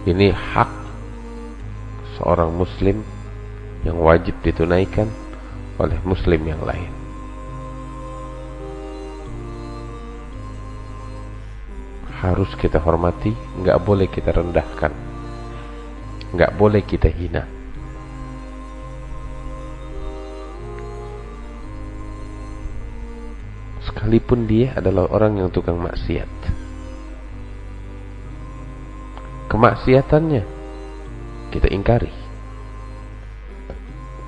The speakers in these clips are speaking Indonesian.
Ini hak seorang muslim yang wajib ditunaikan oleh muslim yang lain. Harus kita hormati, nggak boleh kita rendahkan, nggak boleh kita hina. Sekalipun dia adalah orang yang tukang maksiat, kemaksiatannya kita ingkari,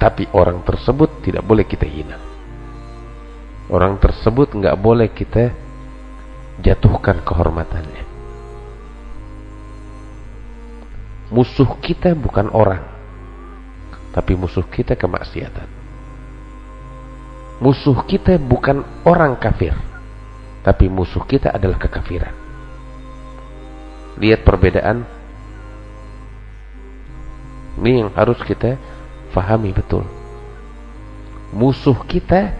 tapi orang tersebut tidak boleh kita hina. Orang tersebut nggak boleh kita jatuhkan kehormatannya. Musuh kita bukan orang, tapi musuh kita kemaksiatan. Musuh kita bukan orang kafir, tapi musuh kita adalah kekafiran. Lihat perbedaan ini yang harus kita fahami betul. Musuh kita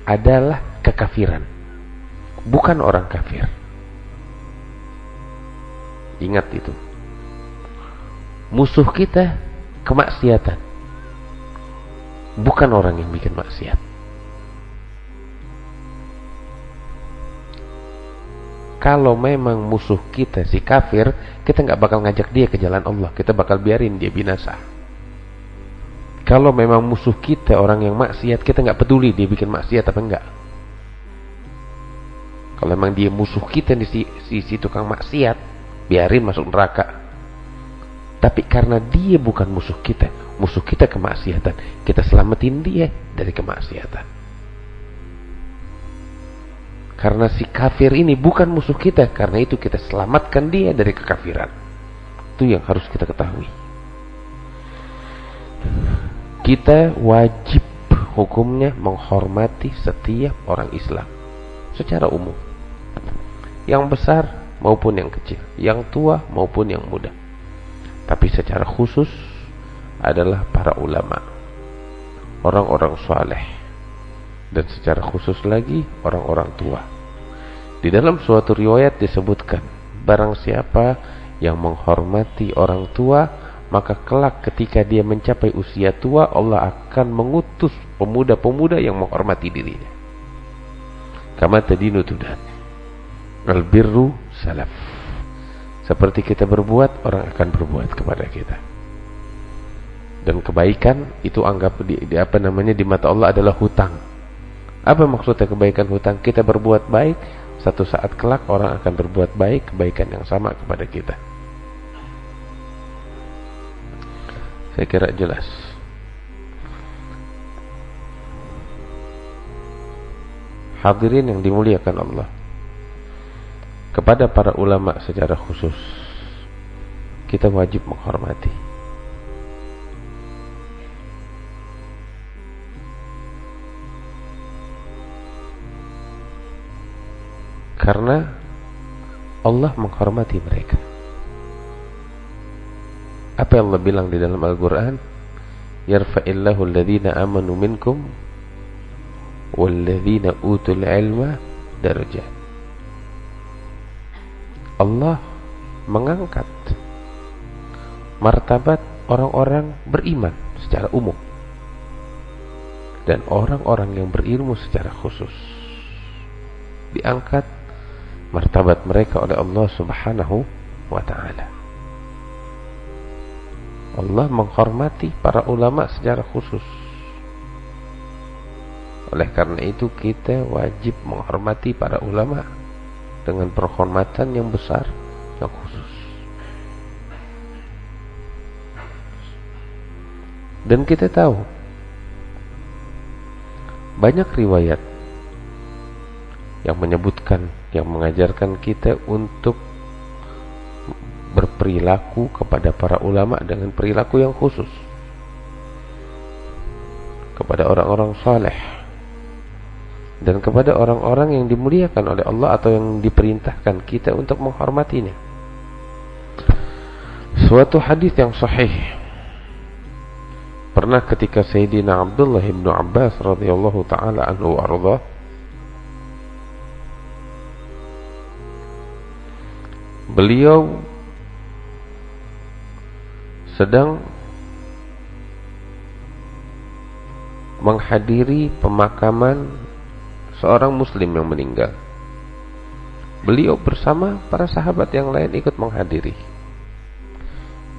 adalah kekafiran, bukan orang kafir. Ingat itu. Musuh kita kemaksiatan, bukan orang yang bikin maksiat. Kalau memang musuh kita si kafir, kita nggak bakal ngajak dia ke jalan Allah, kita bakal biarin dia binasa. Kalau memang musuh kita orang yang maksiat, kita nggak peduli dia bikin maksiat apa enggak. Kalau memang dia musuh kita si tukang maksiat, biarin masuk neraka. Tapi karena dia bukan musuh kita kemaksiatan, kita selamatin dia dari kemaksiatan. Karena si kafir ini bukan musuh kita, karena itu kita selamatkan dia dari kekafiran. Itu yang harus kita ketahui. Kita wajib hukumnya menghormati setiap orang Islam secara umum, yang besar maupun yang kecil, yang tua maupun yang muda. Tapi secara khusus adalah para ulama, orang-orang saleh, dan secara khusus lagi orang-orang tua. Di dalam suatu riwayat disebutkan, barang siapa yang menghormati orang tua, maka kelak ketika dia mencapai usia tua, Allah akan mengutus pemuda-pemuda yang menghormati dirinya. Kama tadinu tudan, albirru salaf. Seperti kita berbuat, orang akan berbuat kepada kita. Dan kebaikan itu anggap di mata Allah adalah hutang. Apa maksudnya kebaikan hutang? Kita berbuat baik, satu saat kelak orang akan berbuat baik, kebaikan yang sama kepada kita. Saya kira jelas. Hadirin yang dimuliakan Allah, kepada para ulama secara khusus kita wajib menghormati. Karena Allah menghormati mereka. Apa yang Allah bilang di dalam Al-Quran? Yarfa'illahu alladhina amanu minkum walladhina utul ilma darajat. Allah mengangkat martabat orang-orang beriman secara umum dan orang-orang yang berilmu secara khusus. Diangkat martabat mereka oleh Allah Subhanahu wa ta'ala. Allah menghormati para ulama secara khusus. Oleh karena itu kita wajib menghormati para ulama dengan penghormatan yang besar, yang khusus. Dan kita tahu banyak riwayat yang menyebutkan, yang mengajarkan kita untuk berperilaku kepada para ulama dengan perilaku yang khusus, kepada orang-orang saleh dan kepada orang-orang yang dimuliakan oleh Allah atau yang diperintahkan kita untuk menghormatinya. Suatu hadis yang sahih, pernah ketika Sayyidina Abdullah bin Abbas radhiyallahu taala anhu warḍah beliau sedang menghadiri pemakaman seorang muslim yang meninggal. Beliau bersama para sahabat yang lain ikut menghadiri.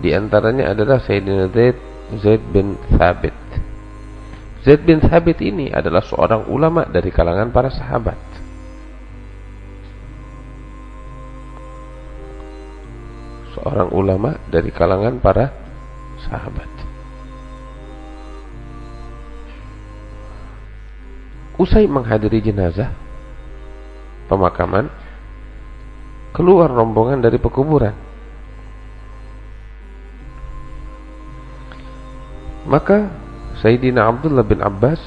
Di antaranya adalah Sayyidina Zaid bin Thabit. Zaid bin Thabit ini adalah seorang ulama dari kalangan para sahabat. Seorang ulama dari kalangan para sahabat. Usai menghadiri jenazah pemakaman, keluar rombongan dari pekuburan. Maka Sayyidina Abdullah bin Abbas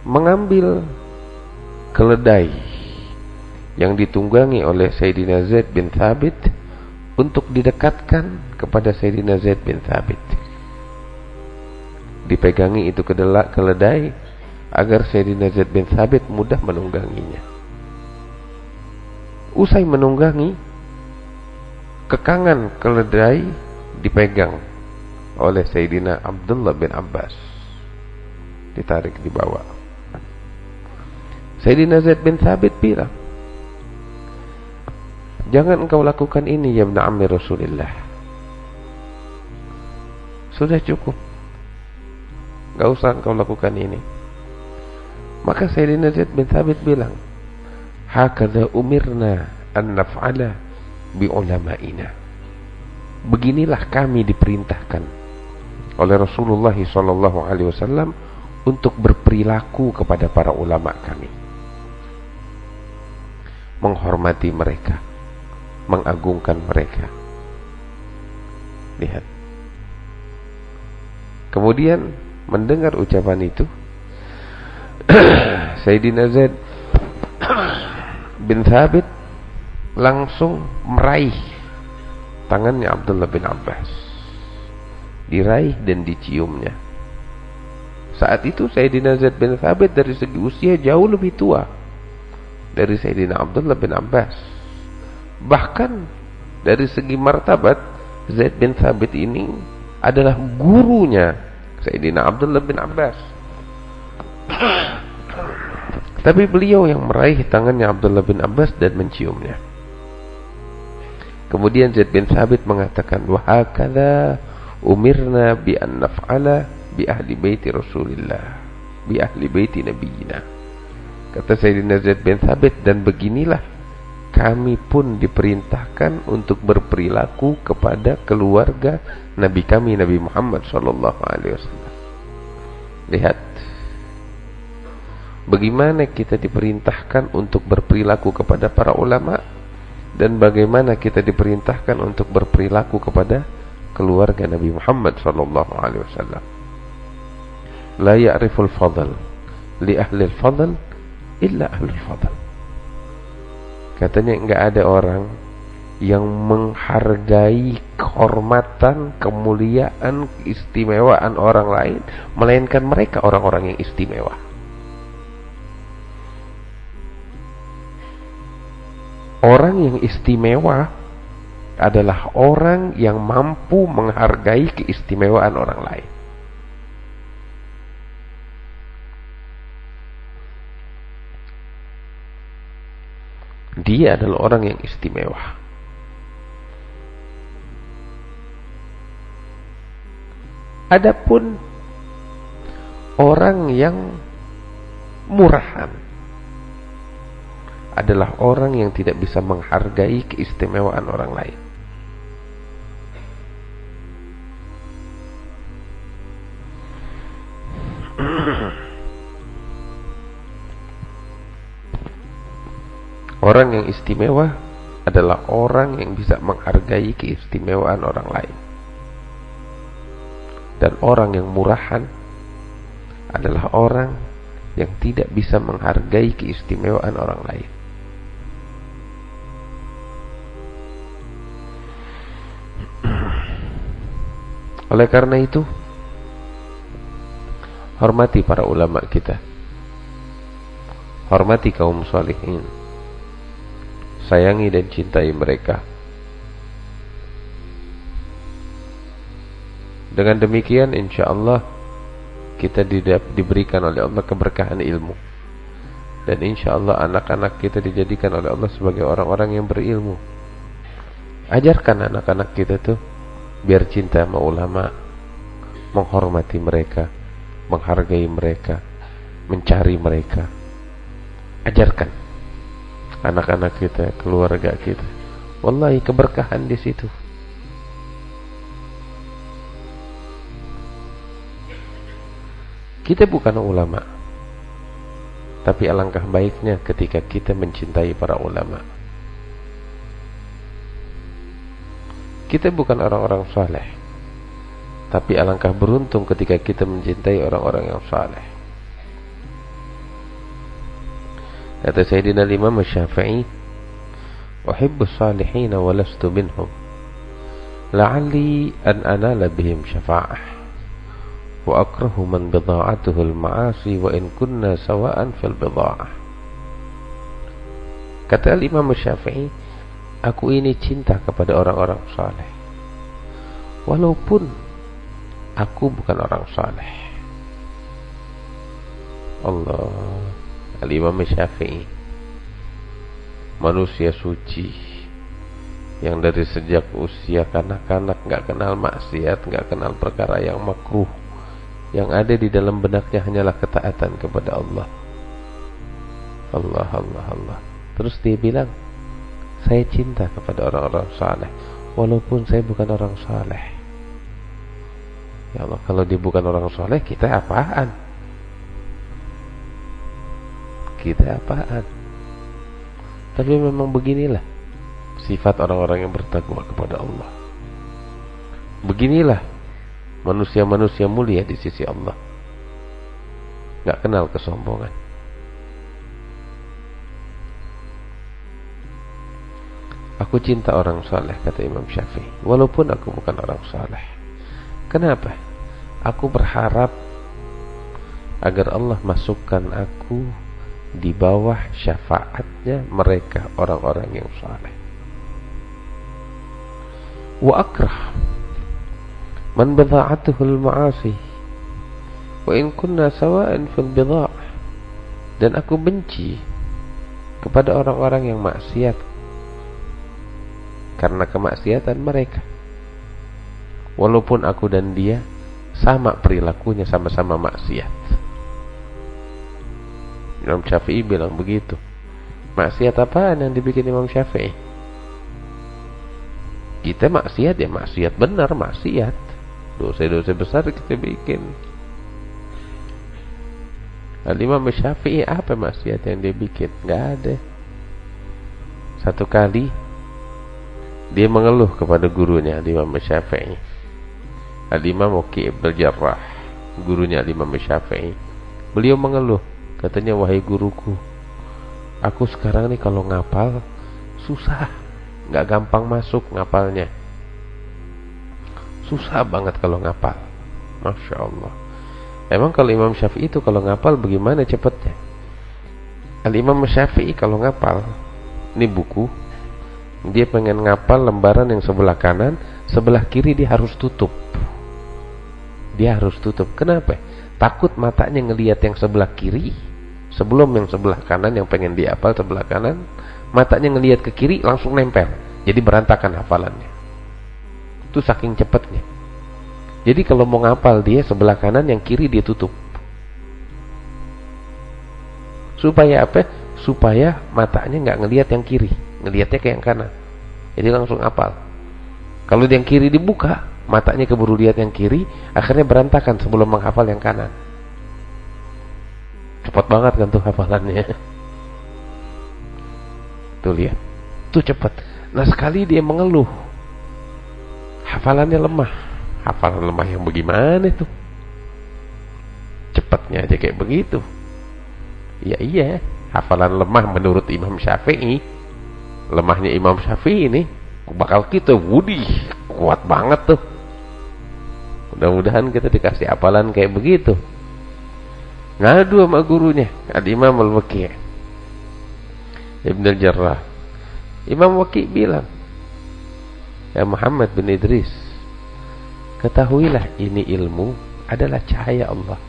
mengambil keledai yang ditunggangi oleh Sayyidina Zaid bin Thabit untuk didekatkan kepada Sayyidina Zaid bin Thabit. Dipegangi itu keledai agar Sayyidina Zaid bin Thabit mudah menungganginya. Usai menunggangi, kekangan keledai dipegang oleh Sayyidina Abdullah bin Abbas, ditarik di bawah. Sayyidina Zaid bin Thabit bilang, "Jangan engkau lakukan ini ya ibn ammi Rasulillah. Sudah cukup, gak usah engkau lakukan ini." Maka Sayyidina Zaid bin Thabit bilang, "Hakadha umirna an naf'ala bi ulama'ina." Beginilah kami diperintahkan oleh Rasulullah SAW untuk berperilaku kepada para ulama kami, menghormati mereka, mengagungkan mereka. Lihat. Kemudian mendengar ucapan itu, Sayyidina Zaid bin Thabit langsung meraih tangannya Abdullah bin Abbas, diraih dan diciumnya. Saat itu Sayyidina Zaid bin Thabit dari segi usia jauh lebih tua dari Sayyidina Abdullah bin Abbas. Bahkan dari segi martabat, Zaid bin Thabit ini adalah gurunya Sayyidina Abdullah bin Abbas. Tapi beliau yang meraih tangannya Abdullah bin Abbas dan menciumnya. Kemudian Zaid bin Thabit mengatakan, "Wa hakadha umirna bi an naf'ala bi ahli baiti Rasulillah, bi ahli baiti nabiyina." Kata Sayyidina Zaid bin Thabit, dan beginilah kami pun diperintahkan untuk berperilaku kepada keluarga Nabi kami, Nabi Muhammad sallallahu alaihi wasallam. Lihat bagaimana kita diperintahkan untuk berperilaku kepada para ulama, dan bagaimana kita diperintahkan untuk berperilaku kepada keluarga Nabi Muhammad sallallahu alaihi wasallam. La ya'riful fadl li ahli al-fadl illa ahli al-fadl. Katanya enggak ada orang yang menghargai kehormatan, kemuliaan, keistimewaan orang lain melainkan mereka orang-orang yang istimewa. Orang yang istimewa adalah orang yang mampu menghargai keistimewaan orang lain. Dia adalah orang yang istimewa. Adapun orang yang murahan adalah orang yang tidak bisa menghargai keistimewaan orang lain. Orang yang istimewa adalah orang yang bisa menghargai keistimewaan orang lain. Dan orang yang murahan adalah orang yang tidak bisa menghargai keistimewaan orang lain. Oleh karena itu, hormati para ulama kita, hormati kaum sholihin, sayangi dan cintai mereka. Dengan demikian insya Allah kita diberikan oleh Allah keberkahan ilmu, dan insya Allah anak-anak kita dijadikan oleh Allah sebagai orang-orang yang berilmu. Ajarkan anak-anak kita tuh biar cinta sama ulama, menghormati mereka, menghargai mereka, mencari mereka. Ajarkan anak-anak kita, keluarga kita. Wallahi keberkahan di situ. Kita bukan ulama, tapi alangkah baiknya ketika kita mencintai para ulama. Kita bukan orang-orang saleh, tapi alangkah beruntung ketika kita mencintai orang-orang yang saleh. Kata Sayyidina Imam Syafi'i, "Uhibbu as-salihin wa lastu minhum, la'alli an anala bihim syafa'ah. Wa akrahu man bidha'atuhu al-ma'asi wa in kunna sawa'an fil bidha'ah." Kata Imam Syafi'i, aku ini cinta kepada orang-orang saleh walaupun aku bukan orang saleh. Allah. Imam Syafi'i, manusia suci yang dari sejak usia kanak-kanak gak kenal maksiat, gak kenal perkara yang makruh. Yang ada di dalam benaknya hanyalah ketaatan kepada Allah. Allah, Allah, Allah. Terus dia bilang, saya cinta kepada orang-orang saleh walaupun saya bukan orang saleh. Ya Allah, kalau dia bukan orang saleh, kita apaan? Kita apaan? Tapi memang beginilah sifat orang-orang yang bertakwa kepada Allah. Beginilah manusia-manusia mulia di sisi Allah, gak kenal kesombongan. Aku cinta orang saleh, kata Imam Syafi'i, walaupun aku bukan orang saleh. Kenapa? Aku berharap agar Allah masukkan aku di bawah syafaatnya mereka, orang-orang yang saleh. Wa akrah man bidha'atuhu al-ma'asi wa in kunna sawa'an fil bidha'ah. Dan aku benci kepada orang-orang yang maksiat karena kemaksiatan mereka, walaupun aku dan dia sama perilakunya, sama-sama maksiat. Imam Syafi'i bilang begitu. Maksiat apaan yang dibikin Imam Syafi'i? Kita maksiat ya maksiat benar, maksiat. Dosa-dosa besar kita bikin. Imam Syafi'i apa maksiat yang dia bikin? Gak ada. Satu kali dia mengeluh kepada gurunya Imam Syafi'i, Al-Imam Waki' bin Jarrah, gurunya Imam Syafi'i. Beliau mengeluh, katanya, wahai guruku, aku sekarang nih kalau ngapal susah, gak gampang masuk ngapalnya. Susah banget kalau ngapal. Masya Allah. Emang kalau Imam Syafi'i itu kalau ngapal bagaimana cepatnya? Al-Imam Syafi'i kalau ngapal, ini buku, dia pengen ngapal lembaran yang sebelah kanan, sebelah kiri dia harus tutup. Dia harus tutup. Kenapa? Takut matanya ngelihat yang sebelah kiri sebelum yang sebelah kanan, yang pengen dihafal sebelah kanan, matanya ngelihat ke kiri langsung nempel, jadi berantakan hafalannya. Itu saking cepatnya. Jadi kalau mau ngapal dia sebelah kanan, yang kiri dia tutup. Supaya apa? Supaya matanya nggak ngelihat yang kiri, ngelihatnya ke yang kanan, jadi langsung hafal. Kalau yang kiri dibuka, matanya keburu lihat yang kiri, akhirnya berantakan sebelum menghafal yang kanan. Cepat banget kan tuh hafalannya. Tuh lihat, tuh cepat. Nah sekali dia mengeluh, hafalannya lemah. Hafalan lemah yang bagaimana itu? Cepatnya aja kayak begitu. Ya iya, hafalan lemah menurut Imam Syafi'i. Lemahnya Imam Syafi'i ini bakal kita wudih, kuat banget tuh. Mudah-mudahan kita dikasih hafalan kayak begitu. Ngadu sama gurunya, Al-Imam Al-Waki' Ibn Al-Jarrah. Imam Waki' bilang, ya Muhammad bin Idris, ketahuilah ini ilmu adalah cahaya Allah.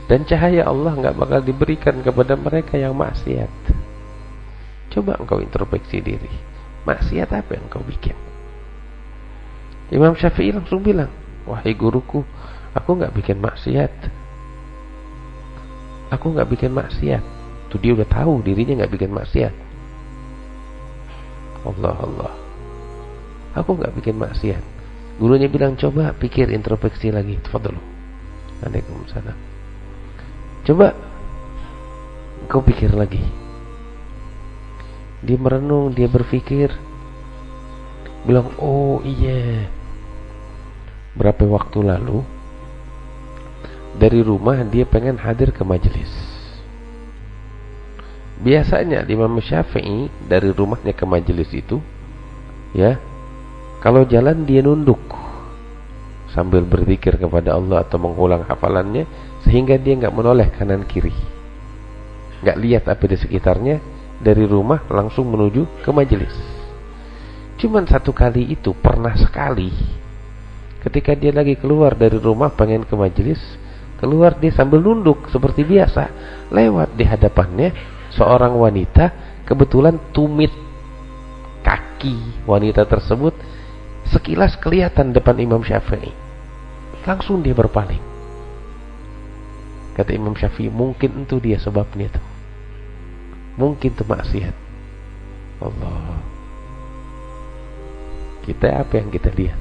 Dan cahaya Allah nggak bakal diberikan kepada mereka yang maksiat. Coba engkau introspeksi diri. Maksiat apa yang engkau bikin? Imam Syafi'i langsung bilang, wahai guruku, aku nggak bikin maksiat. Aku nggak bikin maksiat. Tuh dia udah tahu dirinya nggak bikin maksiat. Allah. Aku nggak bikin maksiat. Gurunya bilang, coba pikir introspeksi lagi. Tafadhol. Waalaikumsalam. Coba kau pikir lagi. Dia merenung, dia berpikir, bilang, oh iya, berapa waktu lalu dari rumah dia pengen hadir ke majelis. Biasanya Imam Syafi'i dari rumahnya ke majelis itu, ya, kalau jalan dia nunduk sambil berzikir kepada Allah atau mengulang hafalannya, sehingga dia nggak menoleh kanan kiri, nggak lihat apa di sekitarnya. Dari rumah langsung menuju ke majelis. Cuman satu kali itu, pernah sekali, ketika dia lagi keluar dari rumah pengen ke majelis, keluar dia sambil nunduk seperti biasa. Lewat di hadapannya seorang wanita, kebetulan tumit kaki wanita tersebut sekilas kelihatan depan Imam Syafi'i. Langsung dia berpaling. Kata Imam Syafi'i, mungkin itu dia sebabnya tuh. Mungkin itu maksiat. Allah. Kita apa yang kita lihat?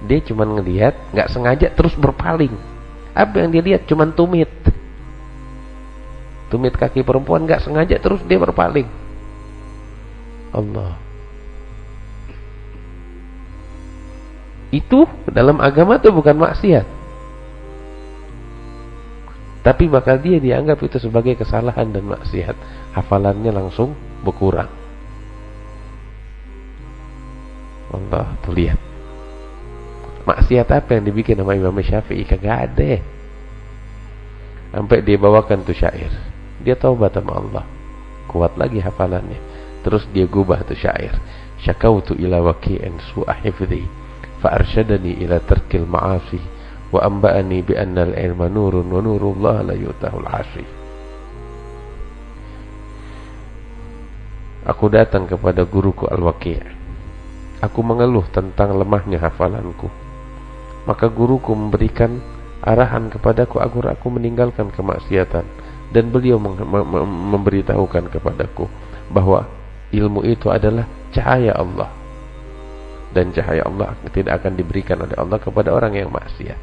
Dia cuma ngelihat, nggak sengaja terus berpaling. Apa yang dia lihat? Cuma tumit kaki perempuan, nggak sengaja terus dia berpaling. Allah. Itu dalam agama itu bukan maksiat. Tapi bakal dia dianggap itu sebagai kesalahan dan maksiat. Hafalannya langsung berkurang. Allah, tuh lihat. Maksiat apa yang dibikin sama Imam Syafi'i? Kagak ada. Sampai dia bawakan tuh syair. Dia taubat sama Allah. Kuat lagi hafalannya. Terus dia gubah tuh syair. Syakautu ila waqi'in su'a hifdhi fa arsyadani ila tarkil ma'asi wa amba'ani bi annal ilma nurun wa nurullah la yutahul asri. Aku datang kepada guruku Al-Waqi'. Aku mengeluh tentang lemahnya hafalanku. Maka guruku memberikan arahan kepadaku agar aku meninggalkan kemaksiatan, dan beliau memberitahukan kepadaku bahwa ilmu itu adalah cahaya Allah, dan cahaya Allah tidak akan diberikan oleh Allah kepada orang yang maksiat.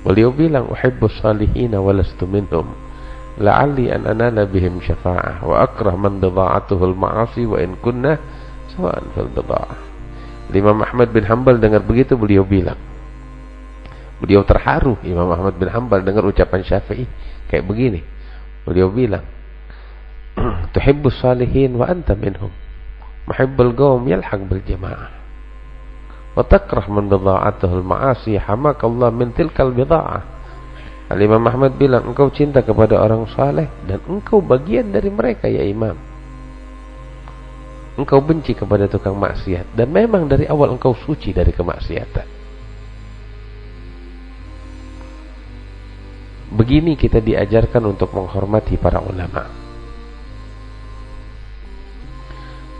Beliau bilang, uhibbus salihina walastu minhum la'alli an anala bihim syafa'ah wa akrah man bidha'atuhul ma'asi wa in kunna sawa'an fil bidha'ah. Imam Ahmad bin Hanbal dengar begitu, beliau bilang, beliau terharu. Imam Ahmad bin Hanbal dengar ucapan Syafi'i kayak begini. Beliau bilang, tuhibbus salihin wa anta minhum, muhibbul qawm yalhaq bil jamaah, wa takrah man bidha'atuhul ma'asi hamakallah min tilkal bidha'ah. Al-Imam Ahmad bilang, engkau cinta kepada orang saleh dan engkau bagian dari mereka ya Imam. Engkau benci kepada tukang maksiat, dan memang dari awal engkau suci dari kemaksiatan. Begini kita diajarkan untuk menghormati para ulama.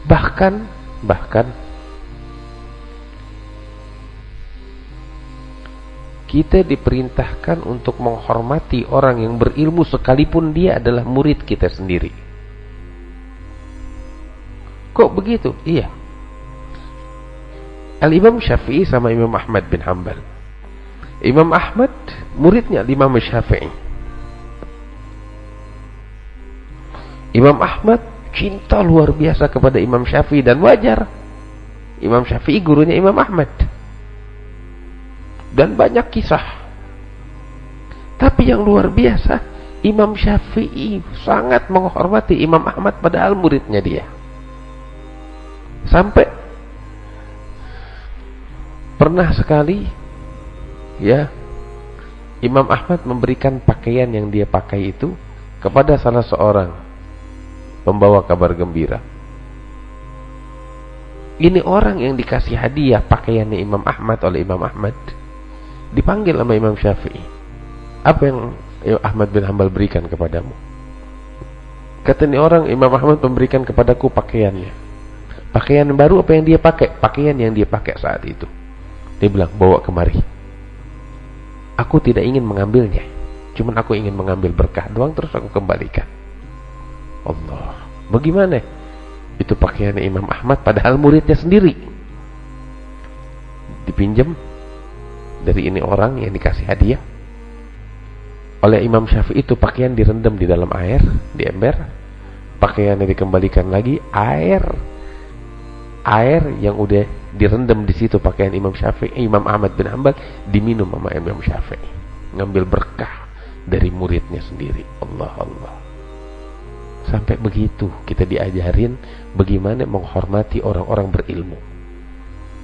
Bahkan kita diperintahkan untuk menghormati orang yang berilmu sekalipun dia adalah murid kita sendiri. Kok begitu? Iya. Al-Imam Syafi'i sama Imam Ahmad bin Hanbal. Imam Ahmad muridnya Imam Syafi'i. Imam Ahmad cinta luar biasa kepada Imam Syafi'i, dan wajar. Imam Syafi'i gurunya Imam Ahmad. Dan banyak kisah. Tapi yang luar biasa, Imam Syafi'i sangat menghormati Imam Ahmad padahal muridnya dia. Sampai pernah sekali, ya, Imam Ahmad memberikan pakaian yang dia pakai itu kepada salah seorang pembawa kabar gembira. Ini orang yang dikasih hadiah pakaiannya Imam Ahmad oleh Imam Ahmad, dipanggil sama Imam Syafi'i. Apa yang Ahmad bin Hanbal berikan kepadamu? Kata ini orang, Imam Ahmad memberikan kepadaku pakaiannya. Pakaian baru apa yang dia pakai? Pakaian yang dia pakai saat itu. Dia bilang, bawa kemari. Aku tidak ingin mengambilnya, cuman aku ingin mengambil berkah doang, terus aku kembalikan. Allah, bagaimana? Itu pakaiannya Imam Ahmad, padahal muridnya sendiri. Dipinjam dari ini orang yang dikasih hadiah oleh Imam Syafi'i. Itu pakaian direndam di dalam air, di ember. Pakaiannya dikembalikan lagi, air yang udah direndam di situ pakaian Imam Syafi'i, Imam Ahmad bin Hanbal, diminum sama Imam Syafi'i. Ngambil berkah dari muridnya sendiri. Allah. Sampai begitu kita diajarin bagaimana menghormati orang-orang berilmu.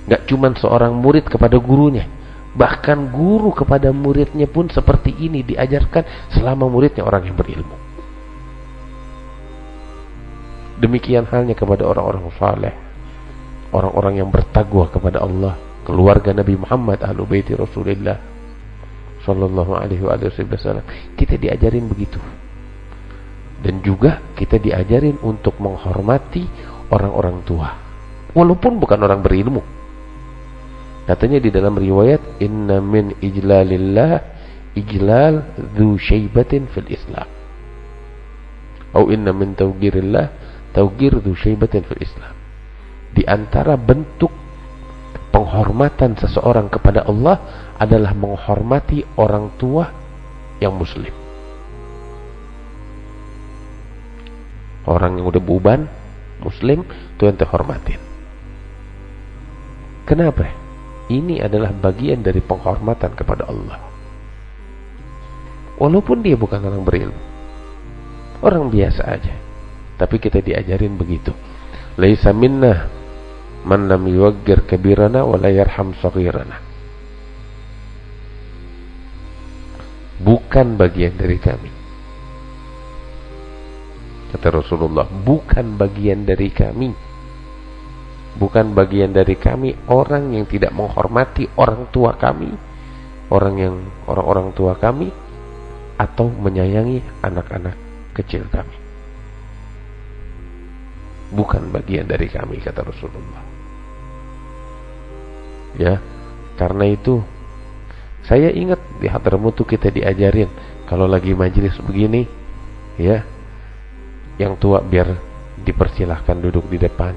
Gak cuma seorang murid kepada gurunya, bahkan guru kepada muridnya pun seperti ini diajarkan selama muridnya orang yang berilmu. Demikian halnya kepada orang-orang saleh, orang-orang yang bertakwa kepada Allah, keluarga Nabi Muhammad, ahlu baiti Rasulullah sallallahu alaihi wasallam. Kita diajarin begitu. Dan juga kita diajarin untuk menghormati orang-orang tua, walaupun bukan orang berilmu. Katanya di dalam riwayat, inna min ijlalillah ijlal dhu syaibatin fil Islam, atau inna min tawgirillah tawgir dhu syaibatin fil Islam. Di antara bentuk penghormatan seseorang kepada Allah adalah menghormati orang tua yang muslim. Orang yang udah beruban muslim itu yang terhormatin. Kenapa? Ini adalah bagian dari penghormatan kepada Allah. Walaupun dia bukan orang berilmu, orang biasa aja, tapi kita diajarin begitu. Laisa minna man lam yuwaggir kabirana wa la yarham saghirana. Bukan bagian dari kami, kata Rasulullah, bukan bagian dari kami, bukan bagian dari kami orang yang tidak menghormati orang tua kami, orang tua kami, atau menyayangi anak-anak kecil kami. Bukan bagian dari kami, kata Rasulullah. Ya, karena itu saya ingat di Hadramaut kita diajarin kalau lagi majelis begini, ya, yang tua biar dipersilahkan duduk di depan,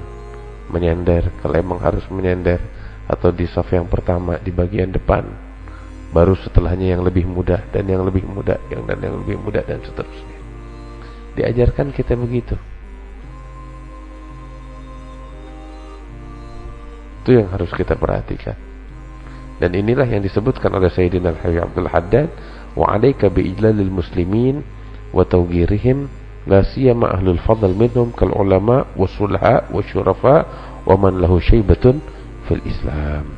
menyender kalau emang harus menyender, atau di saf yang pertama di bagian depan, baru setelahnya yang lebih muda dan yang lebih muda, yang lebih muda, dan seterusnya. Diajarkan kita begitu. Itu yang harus kita perhatikan. Dan inilah yang disebutkan oleh Sayyidina Al-Habib Abdul Haddad, wa 'alaika bi ijlalil muslimin wa tawgirihim la siyama ahlul fadl minhum kal ulama wasulha wasyurafa wa man lahu syaibatun fil Islam.